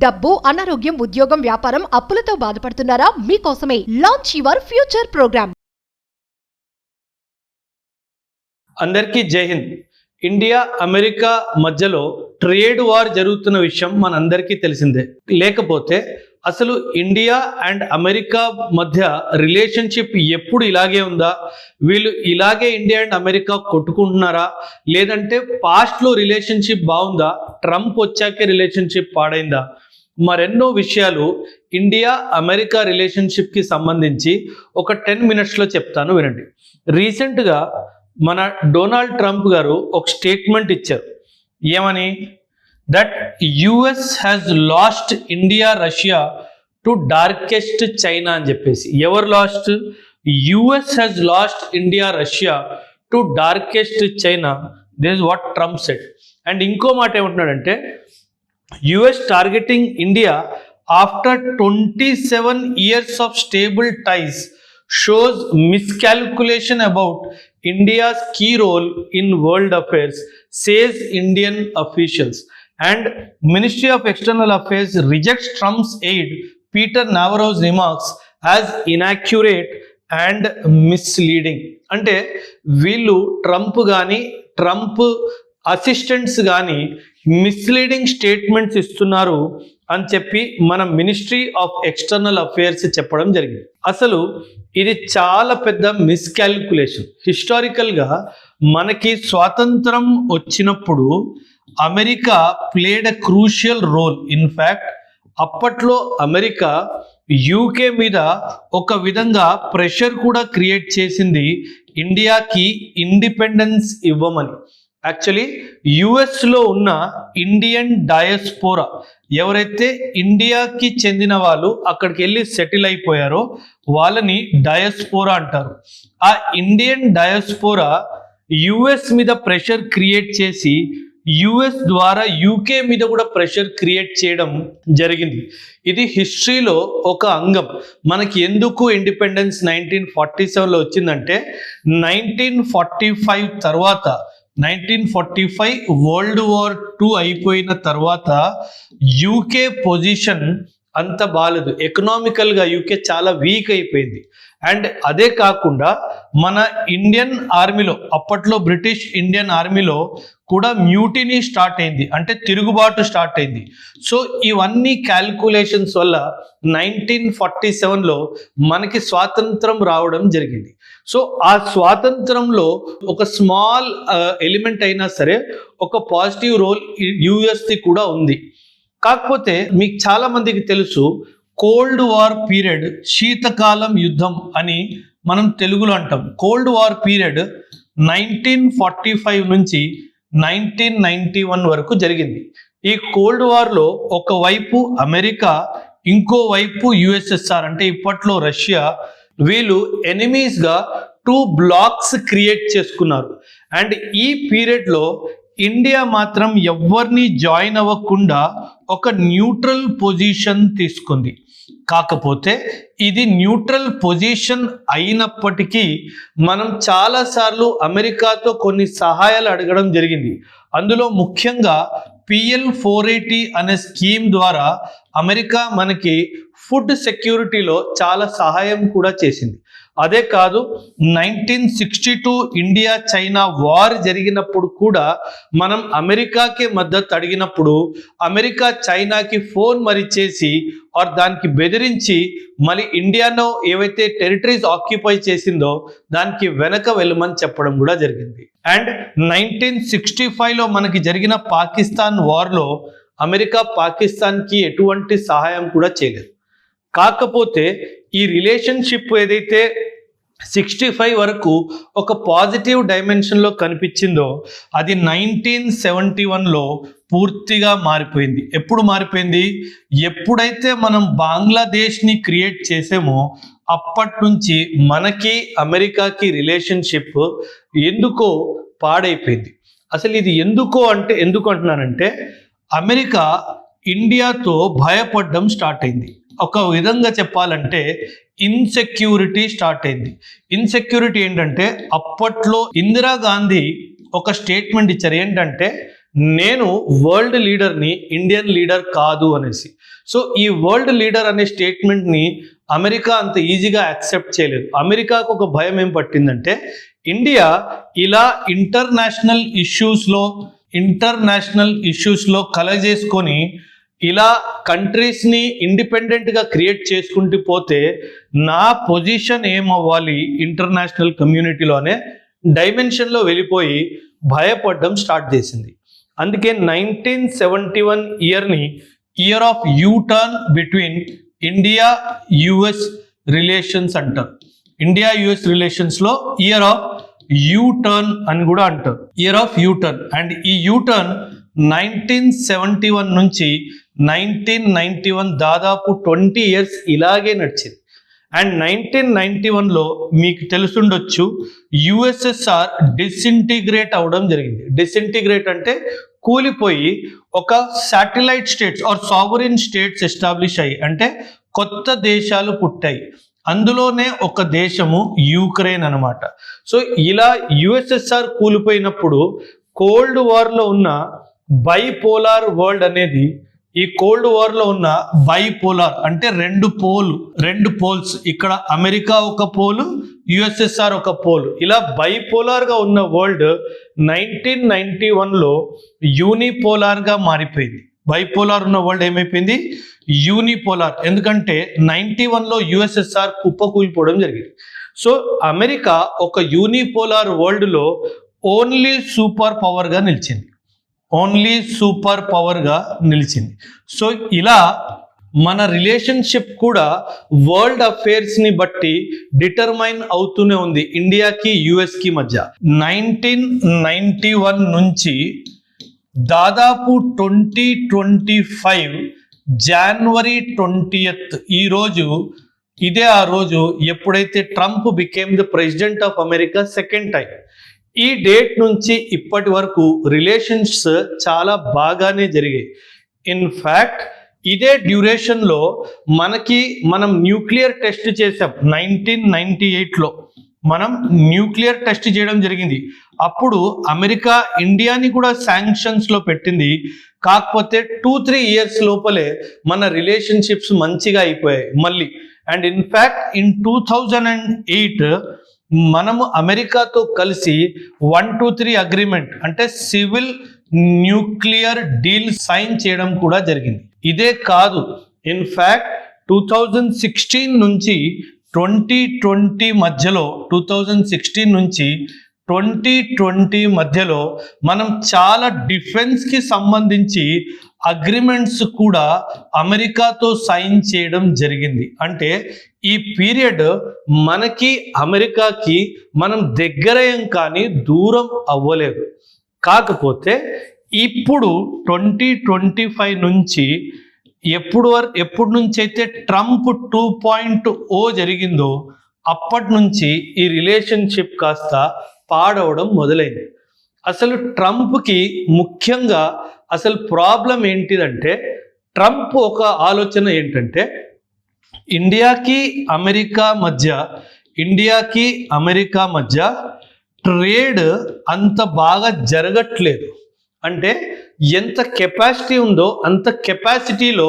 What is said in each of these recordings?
డబ్బు, అనారోగ్యం, ఉద్యోగం, వ్యాపారం, అప్పులతో బాధపడుతున్నారా? మీకోసమే లాంచ్ యువర్ ఫ్యూచర్ ప్రోగ్రామ్. అందరికీ జై హింద్. ఇండియా అమెరికా మధ్యలో ట్రేడ్ వార్ జరుగుతున్న విషయం మనందరికీ తెలిసిందే. లేకపోతే అసలు ఇండియా అండ్ అమెరికా మధ్య రిలేషన్షిప్ ఎప్పుడు ఇలాగే ఉందా? వీళ్ళు ఇలాగే ఇండియా అండ్ అమెరికా కొట్టుకుంటున్నారా? లేదంటే పాస్ట్లో రిలేషన్షిప్ బాగుందా, ట్రంప్ వచ్చాకే రిలేషన్షిప్ పాడైందా? మరెన్నో విషయాలు ఇండియా అమెరికా రిలేషన్షిప్కి సంబంధించి ఒక 10 minutesలో చెప్తాను, వినండి. రీసెంట్గా మన డొనాల్డ్ ట్రంప్ గారు ఒక స్టేట్మెంట్ ఇచ్చారు. ఏమని? That US has lost India Russia to darkest China అని చెప్పేసి. ఎవరు last? US has lost India Russia to darkest China. This is what Trump said. And ఇంకో మాట ఏమంటున్నాడంటే, US targeting India after 27 years of stable ties shows miscalculation about India's key role in world affairs, says Indian officials. And Ministry of External Affairs rejects Trump's aide Peter Navarro's remarks as inaccurate and misleading. అంటే వీళ్ళు Trump కానీ Trump assistants కానీ misleading statements ఇస్తున్నారు అని చెప్పి మన ministry of external affairs చెప్పడం జరిగింది. అసలు ఇది చాలా పెద్ద మిస్కాల్కులేషన్. హిస్టారికల్గా మనకి స్వాతంత్రం వచ్చినప్పుడు America played a crucial role. In fact అప్పట్లో అమెరికా యూకే మీద ఒక విధంగా ప్రెషర్ కూడా క్రియేట్ చేసింది ఇండియాకి ఇండిపెండెన్స్ ఇవ్వమని. యాక్చువల్లీ యుఎస్లో ఉన్న ఇండియన్ డయాస్పోరా, ఎవరైతే ఇండియాకి చెందిన వాళ్ళు అక్కడికి వెళ్ళి సెటిల్ అయిపోయారో వాళ్ళని డయాస్పోరా అంటారు. ఆ ఇండియన్ డయాస్పోరా యుఎస్ మీద ప్రెషర్ క్రియేట్ చేసి యుఎస్ ద్వారా యూకే మీద కూడా ప్రెషర్ క్రియేట్ చేయడం జరిగింది. ఇది హిస్టరీలో ఒక అంగం. మనకి ఎందుకు ఇండిపెండెన్స్ 1947లో వచ్చిందంటే 1945 తర్వాత 1945 వరల్డ్ వార్ 2 అయిపోయిన తర్వాత యూకే పొజిషన్ అంత బాలేదు. ఎకనామికల్గా యూకే చాలా వీక్ అయిపోయింది. అండ్ అదే కాకుండా మన ఇండియన్ ఆర్మీలో, అప్పట్లో బ్రిటిష్ ఇండియన్ ఆర్మీలో కూడా మ్యూటినీ స్టార్ట్ అయింది, అంటే తిరుగుబాటు స్టార్ట్ అయింది. సో ఇవన్నీ క్యాల్కులేషన్స్ వల్ల 1947లో మనకి స్వాతంత్రం రావడం జరిగింది. సో ఆ స్వాతంత్రంలో ఒక స్మాల్ ఎలిమెంట్ అయినా సరే ఒక పాజిటివ్ రోల్ యుఎస్ది కూడా ఉంది. కాకపోతే మీకు చాలా మందికి తెలుసు, కోల్డ్ వార్ పీరియడ్, శీతకాలం యుద్ధం అని మనం తెలుగులో అంటాం. కోల్డ్ వార్ పీరియడ్ 1945 నుంచి 1991 వరకు జరిగింది. ఈ కోల్డ్ వార్లో ఒకవైపు అమెరికా, ఇంకో వైపు యుఎస్ఎస్ఆర్ అంటే ఇప్పట్లో రష్యా, వీళ్ళు ఎనిమీస్గా 2 బ్లాక్స్ క్రియేట్ చేసుకున్నారు. అండ్ ఈ పీరియడ్లో ఇండియా మాత్రం ఎవరిని జాయిన్ అవ్వకుండా ఒక న్యూట్రల్ పొజిషన్ తీసుకుంది. కాకపోతే ఇది న్యూట్రల్ పొజిషన్ అయినప్పటికీ మనం చాలాసార్లు అమెరికాతో కొన్ని సహాయాలు అడగడం జరిగింది. అందులో ముఖ్యంగా PL 480 అనే స్కీమ్ ద్వారా అమెరికా మనకి ఫుడ్ సెక్యూరిటీలో చాలా సహాయం కూడా చేసింది. అదే కాదు, 1962 ఇండియా చైనా వార్ జరిగినప్పుడు కూడా మనం అమెరికాకి మద్దతు అడిగినప్పుడు అమెరికా చైనాకి ఫోన్ మరి చేసి దానికి బెదిరించి మళ్ళీ ఇండియాలో ఏవైతే టెరిటరీస్ ఆక్యుపై చేసిందో దానికి వెనక వెళ్ళమని చెప్పడం కూడా జరిగింది. అండ్ 1965లో మనకి జరిగిన పాకిస్తాన్ వార్లో అమెరికా పాకిస్తాన్కి ఎటువంటి సహాయం కూడా చేయలేదు. కాకపోతే ఈ రిలేషన్షిప్ ఏదైతే 65 వరకు ఒక పాజిటివ్ డైమెన్షన్లో కనిపించిందో అది 1971లో పూర్తిగా మారిపోయింది. ఎప్పుడు మారిపోయింది? ఎప్పుడైతే మనం బంగ్లాదేశ్ని క్రియేట్ చేసామో అప్పటి నుంచి మనకి అమెరికాకి రిలేషన్షిప్ ఎందుకో పాడైపోయింది. అసలు ఇది ఎందుకు అంటున్నానంటే అమెరికా ఇండియాతో భయపడడం స్టార్ట్ అయింది. ఒక విధంగా చెప్పాలంటే ఇన్సెక్యూరిటీ స్టార్ట్ అయింది. ఇన్సెక్యూరిటీ ఏంటంటే అప్పట్లో ఇందిరాగాంధీ ఒక స్టేట్మెంట్ ఇచ్చారు. ఏంటంటే నేను వరల్డ్ లీడర్ని, ఇండియన్ లీడర్ కాదు అనేసి. సో ఈ వరల్డ్ లీడర్ అనే స్టేట్మెంట్ని అమెరికా అంత ఈజీగా యాక్సెప్ట్ చేయలేదు. అమెరికాకు ఒక భయం ఏం పట్టిందంటే, ఇండియా ఇలా ఇంటర్నేషనల్ ఇష్యూస్లో కలగజేసుకొని ఇలా కంట్రీస్ని ఇండిపెండెంట్గా క్రియేట్ చేసుకుంటూ పోతే నా పొజిషన్ ఏమవ్వాలి ఇంటర్నేషనల్ కమ్యూనిటీలో అనే డైమెన్షన్లో వెళ్ళిపోయి భయపడడం స్టార్ట్ చేసింది. అందుకే 1971 ఇయర్ని year of U turn between India US relations అంటారు. ఇండియా యుఎస్ రిలేషన్స్లో ఇయర్ ఆఫ్ యూ టర్న్ అని కూడా అంటారు. Year of U turn. And ఈ యూ టర్న్ 1971 నుంచి 1991 దాదాపు 20 ఇయర్స్ ఇలాగే నడిచింది. అండ్ 1991లో మీకు తెలుసుండొచ్చు, యుఎస్ఎస్ఆర్ డిసింటిగ్రేట్ అవడం జరిగింది. డిసింటిగ్రేట్ అంటే కూలిపోయి ఒక satellite states or sovereign states establish అయ్యి, అంటే కొత్త దేశాలు పుట్టాయి. అందులోనే ఒక దేశము యూక్రెయిన్ అనమాట. సో ఇలా యుఎస్ఎస్ఆర్ కూలిపోయినప్పుడు కోల్డ్ వార్లో ఉన్న బైపోలార్ వరల్డ్ అనేది, ఈ కోల్డ్ వార్లో ఉన్న బైపోలార్ అంటే రెండు పోల్స్, ఇక్కడ అమెరికా ఒక పోలు, యుఎస్ఎస్ఆర్ ఒక పోలు, ఇలా బైపోలార్గా ఉన్న వరల్డ్ 1991లో యూనిపోలార్గా మారిపోయింది. బైపోలార్ ఉన్న వరల్డ్ ఏమైపోయింది? యూనిపోలార్. ఎందుకంటే 91లో యుఎస్ఎస్ఆర్ కుప్పకూలిపోవడం జరిగింది. సో అమెరికా ఒక యూనిపోలార్ వరల్డ్లో ఓన్లీ సూపర్ పవర్గా నిలిచింది. సో ఇలా మన రిలేషన్షిప్ కూడా వరల్డ్ అఫేర్స్ని బట్టి డిటర్మైన్ అవుతూనే ఉంది ఇండియాకి యుఎస్కి మధ్య. 1991 నుంచి దాదాపు 2025 జనవరి 20th ఇదే ఆ రోజు ఎప్పుడైతే Trump became the president of America second time. ఈ డేట్ నుంచి ఇప్పటి వరకు రిలేషన్స్ చాలా బాగానే జరిగాయి. ఇన్ఫ్యాక్ట్ ఇదే డ్యూరేషన్లో మనం న్యూక్లియర్ టెస్ట్ చేసాం. 1998లో మనం న్యూక్లియర్ టెస్ట్ చేయడం జరిగింది. అప్పుడు అమెరికా ఇండియాని కూడా శాంక్షన్స్లో పెట్టింది. కాకపోతే 2-3 ఇయర్స్ లోపలే మన రిలేషన్షిప్స్ మంచిగా అయిపోయాయి మళ్ళీ. అండ్ ఇన్ఫ్యాక్ట్ ఇన్ 2008 మనము అమెరికాతో కలిసి 123 అగ్రిమెంట్ అంటే సివిల్ న్యూక్లియర్ డీల్ సైన్ చేయడం కూడా జరిగింది. ఇదే కాదు, ఇన్ఫ్యాక్ట్ 2016 నుంచి 2020 మధ్యలో మనం చాలా డిఫెన్స్కి సంబంధించి అగ్రిమెంట్స్ కూడా అమెరికాతో సైన్ చేయడం జరిగింది. అంటే ఈ పీరియడ్ మనకి అమెరికాకి మనం దగ్గరేం కానీ దూరం అవ్వలేదు. కాకపోతే ఇప్పుడు 2025 నుంచి ఎప్పుడు నుంచి అయితే ట్రంప్ 2.0 జరిగిందో అప్పటి నుంచి ఈ రిలేషన్షిప్ కాస్త పాడవడం మొదలైంది. అసలు ట్రంప్కి ముఖ్యంగా అసలు ప్రాబ్లం ఏంటిదంటే, ట్రంప్ ఒక ఆలోచన ఏంటంటే ఇండియాకి అమెరికా మధ్య ట్రేడ్ అంత బాగా జరగట్లేదు. అంటే ఎంత కెపాసిటీ ఉందో అంత కెపాసిటీలో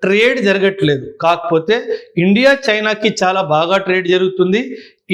ట్రేడ్ జరగట్లేదు. కాకపోతే ఇండియా చైనాకి చాలా బాగా ట్రేడ్ జరుగుతుంది,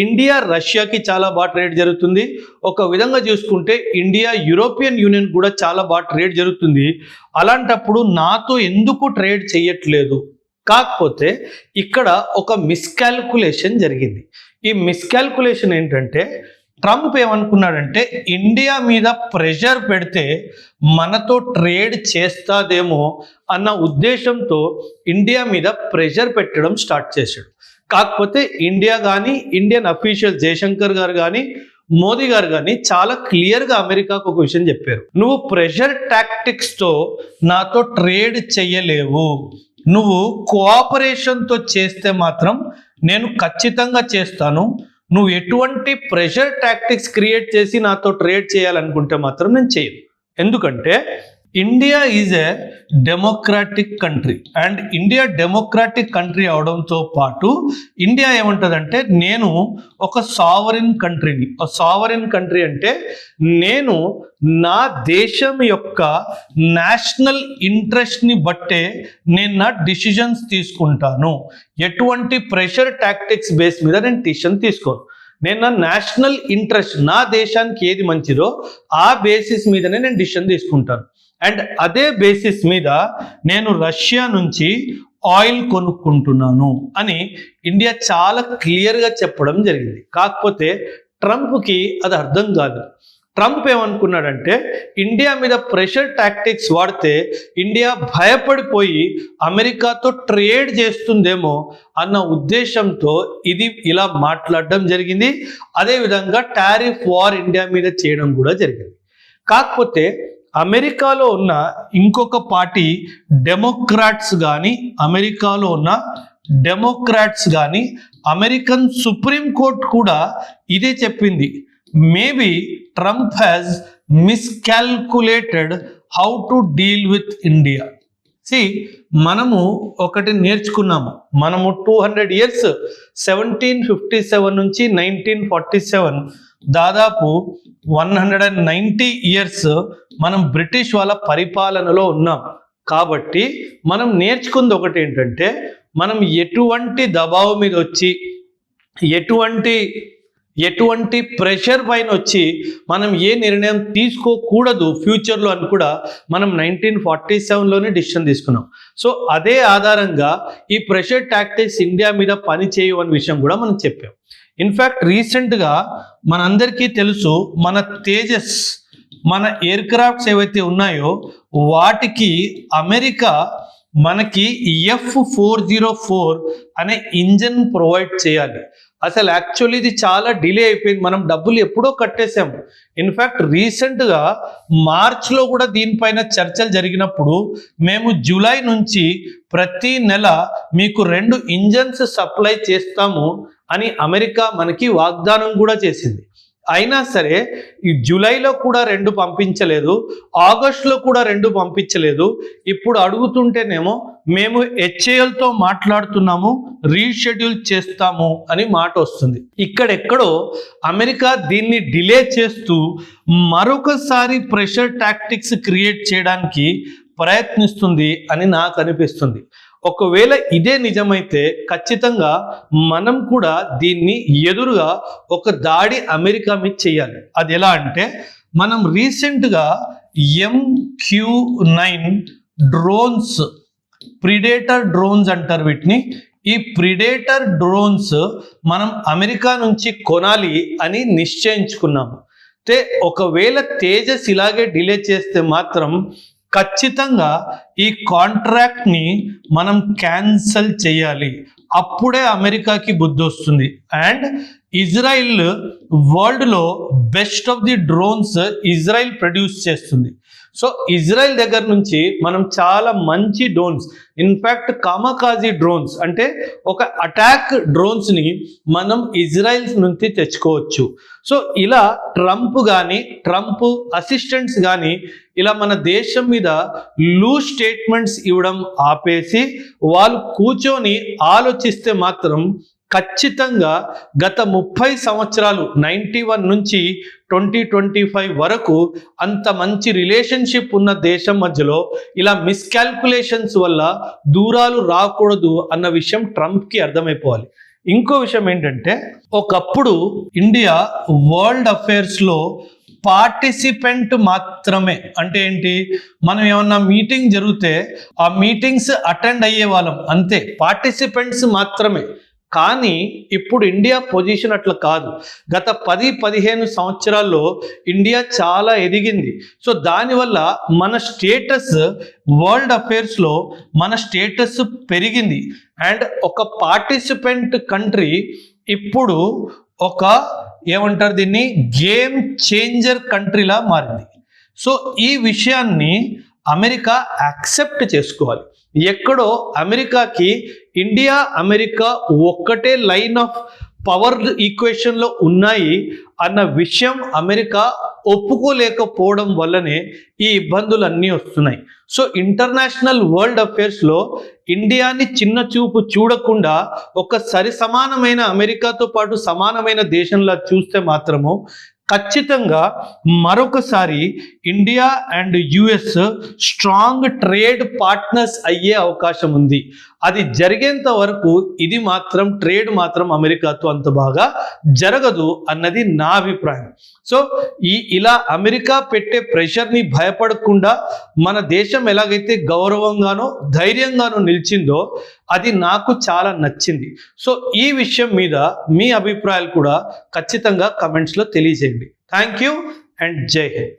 ఇండియా రష్యాకి చాలా బాగా ట్రేడ్ జరుగుతుంది. ఒక విధంగా చూసుకుంటే ఇండియా యూరోపియన్ యూనియన్ కూడా చాలా బాగా ట్రేడ్ జరుగుతుంది. అలాంటప్పుడు నాతో ఎందుకు ట్రేడ్ చేయట్లేదు? కాకపోతే ఇక్కడ ఒక మిస్కాల్కులేషన్ జరిగింది. ఈ మిస్కాల్కులేషన్ ఏంటంటే, ట్రంప్ ఏమనుకున్నాడంటే ఇండియా మీద ప్రెషర్ పెడితే మనతో ట్రేడ్ చేస్తాదేమో అన్న ఉద్దేశంతో ఇండియా మీద ప్రెషర్ పెట్టడం స్టార్ట్ చేశాడు. కాకపోతే ఇండియా కానీ ఇండియన్ అఫీషియల్ జయశంకర్ గారు కానీ మోదీ గారు కానీ చాలా క్లియర్గా అమెరికాకు ఒక విషయం చెప్పారు. నువ్వు ప్రెషర్ టాక్టిక్స్తో నాతో ట్రేడ్ చెయ్యలేవు, నువ్వు కోఆపరేషన్తో చేస్తే మాత్రం నేను ఖచ్చితంగా చేస్తాను. నువ్వు ఎటువంటి ప్రెషర్ టాక్టిక్స్ క్రియేట్ చేసి నాతో ట్రేడ్ చేయాలనుకుంటే మాత్రం నేను చేయను. ఎందుకంటే India is a democratic country and India democratic country అవడంతో పాటు ఇండియా ఏమంటుందంటే నేను ఒక సావరిన్ కంట్రీని. సావరిన్ కంట్రీ అంటే నేను నా దేశం యొక్క నేషనల్ ఇంట్రెస్ట్ని బట్టే నేను నా డిసిజన్స్ తీసుకుంటాను. ఎటువంటి ప్రెషర్ టాక్టిక్స్ బేస్ మీద నేను డిసిషన్ తీసుకోను. నేను నా నేషనల్ ఇంట్రెస్ట్, నా దేశానికి ఏది మంచిదో ఆ బేసిస్ మీదనే నేను డిసిషన్ తీసుకుంటాను. అండ్ అదే బేసిస్ మీద నేను రష్యా నుంచి ఆయిల్ కొనుక్కుంటున్నాను అని ఇండియా చాలా క్లియర్గా చెప్పడం జరిగింది. కాకపోతే ట్రంప్కి అది అర్థం కాదు. ట్రంప్ ఏమనుకున్నాడంటే ఇండియా మీద ప్రెషర్ టాక్టిక్స్ వాడితే ఇండియా భయపడిపోయి అమెరికాతో ట్రేడ్ చేస్తుందేమో అన్న ఉద్దేశంతో ఇది ఇలా మాట్లాడడం జరిగింది. అదేవిధంగా టారిఫ్ వార్ ఇండియా మీద చేయడం కూడా జరిగింది. కాకపోతే అమెరికాలో ఉన్న ఇంకొక పార్టీ డెమోక్రాట్స్ కానీ అమెరికన్ సుప్రీంకోర్టు కూడా ఇదే చెప్పింది. Maybe Trump has miscalculated how to deal with India. మనము ఒకటి నేర్చుకున్నాము. మనము 200 years 1757 నుంచి 1947 దాదాపు 190 years మనం బ్రిటిష్ వాళ్ళ పరిపాలనలో ఉన్నాం. కాబట్టి మనం నేర్చుకుంది ఒకటి ఏంటంటే మనం ఎటువంటి దబావు మీద వచ్చి ఎటువంటి ప్రెషర్ పైన వచ్చి మనం ఏ నిర్ణయం తీసుకోకూడదు ఫ్యూచర్లో అని కూడా మనం 1947లోనే డిసిషన్ తీసుకున్నాం. సో అదే ఆధారంగా ఈ ప్రెషర్ టాక్టిక్స్ ఇండియా మీద పని చేయవు అనే విషయం కూడా మనం చెప్పాం. ఇన్ఫ్యాక్ట్ రీసెంట్గా మనందరికీ తెలుసు, మన తేజస్, మన ఎయిర్ క్రాఫ్ట్స్ ఏవైతే ఉన్నాయో వాటికి అమెరికా మనకి F404 అనే ఇంజన్ ప్రొవైడ్ చేయాలి. అసలు యాక్చువల్లీ ఇది చాలా డిలే అయిపోయింది. మనం డబ్బులు ఎప్పుడో కట్టేసాము. ఇన్ఫ్యాక్ట్ రీసెంట్గా మార్చ్లో కూడా దీనిపైన చర్చలు జరిగినప్పుడు మేము జూలై నుంచి ప్రతి నెల మీకు 2 ఇంజన్స్ సప్లై చేస్తాము అని అమెరికా మనకి వాగ్దానం కూడా చేసింది. అయినా సరే ఈ జూలైలో కూడా 2 పంపించలేదు, ఆగస్టులో కూడా 2 పంపించలేదు. ఇప్పుడు అడుగుతుంటేనేమో మేము HALతో మాట్లాడుతున్నాము, రీషెడ్యూల్ చేస్తాము అని మాట వస్తుంది. ఇక్కడెక్కడో అమెరికా దీన్ని డిలే చేస్తూ మరొకసారి ప్రెషర్ టాక్టిక్స్ క్రియేట్ చేయడానికి ప్రయత్నిస్తుంది అని నాకు అనిపిస్తుంది. ఒకవేళ ఇదే నిజమైతే ఖచ్చితంగా మనం కూడా దీన్ని ఎదురుగా ఒక దాడి అమెరికా మీద చేయాలి. అది ఎలా అంటే మనం రీసెంట్గా MQ-9 డ్రోన్స్, ప్రిడేటర్ డ్రోన్స్ అంటారు వీటిని. ఈ ప్రిడేటర్ డ్రోన్స్ మనం అమెరికా నుంచి కొనాలి అని నిశ్చయించుకున్నాము. ఒకవేళ తేజస్ ఇలాగే డిలే చేస్తే మాత్రం ఖచ్చితంగా ఈ కాంట్రాక్ట్ని మనం క్యాన్సల్ చేయాలి. అప్పుడే అమెరికాకి బుద్ధి వస్తుంది. అండ్ ఇజ్రాయిల్ వరల్డ్లో best of the drones Israel produce చేస్తుంది. సో ఇజ్రాయిల్ దగ్గర నుంచి మనం చాలా మంచి డ్రోన్స్, ఇన్ఫ్యాక్ట్ కామకాజీ డ్రోన్స్ అంటే ఒక అటాక్ డ్రోన్స్ని మనం ఇజ్రాయిల్ నుంచి తెచ్చుకోవచ్చు. సో ఇలా ట్రంప్ అసిస్టెంట్స్ కానీ ఇలా మన దేశం మీద లూజ్ స్టేట్మెంట్స్ ఇవ్వడం ఆపేసి వాళ్ళు కూర్చొని ఆలోచిస్తే మాత్రం ఖచ్చితంగా గత 30 సంవత్సరాలు 91 నుంచి 2025 వరకు అంత మంచి రిలేషన్షిప్ ఉన్న దేశం మధ్యలో ఇలా మిస్కాల్కులేషన్స్ వల్ల దూరాలు రాకూడదు అన్న విషయం ట్రంప్కి అర్థమైపోవాలి. ఇంకో విషయం ఏంటంటే ఒకప్పుడు ఇండియా వరల్డ్ అఫైర్స్లో పార్టిసిపెంట్ మాత్రమే. అంటే ఏంటి, మనం ఏమన్నా మీటింగ్ జరిగితే ఆ మీటింగ్స్ అటెండ్ అయ్యే వాళ్ళం అంతే, పార్టిసిపెంట్స్ మాత్రమే. కానీ ఇప్పుడు ఇండియా పొజిషన్ అట్లా కాదు. గత 10-15 సంవత్సరాల్లో ఇండియా చాలా ఎదిగింది. సో దానివల్ల మన స్టేటస్ వరల్డ్ అఫైర్స్లో మన స్టేటస్ పెరిగింది. అండ్ ఒక పార్టిసిపెంట్ కంట్రీ ఇప్పుడు ఒక ఏమంటారు దీన్ని గేమ్ చేంజర్ కంట్రీలా మారింది. సో ఈ విషయాన్ని అమెరికా యాక్సెప్ట్ చేసుకోవాలి. ఎక్కడో అమెరికాకి అమెరికా ఒక్కటే లైన్ ఆఫ్ పవర్ ఈక్వేషన్లో ఉన్నాయి అన్న విషయం అమెరికా ఒప్పుకోలేకపోవడం వల్లనే ఈ ఇబ్బందులన్నీ వస్తున్నాయి. సో ఇంటర్నేషనల్ వరల్డ్ అఫేర్స్లో ఇండియాని చిన్న చూపు చూడకుండా ఒక సమానమైన అమెరికాతో పాటు సమానమైన దేశంలా చూస్తే మాత్రము ఖచ్చితంగా మరొకసారి India and US strong trade partners అయ్యే అవకాశం ఉంది. అది జరిగేంత వరకు ఇది మాత్రం ట్రేడ్ మాత్రం అమెరికాతో అంత బాగా జరగదు అన్నది నా అభిప్రాయం. సో ఇలా అమెరికా పెట్టే ప్రెషర్ని భయపడకుండా మన దేశం ఎలాగైతే గౌరవంగానో ధైర్యంగానో నిలిచిందో అది నాకు చాలా నచ్చింది. సో ఈ విషయం మీద మీ అభిప్రాయాలు కూడా ఖచ్చితంగా కమెంట్స్లో తెలియజేయండి. థ్యాంక్ యూ అండ్ జై హింద్.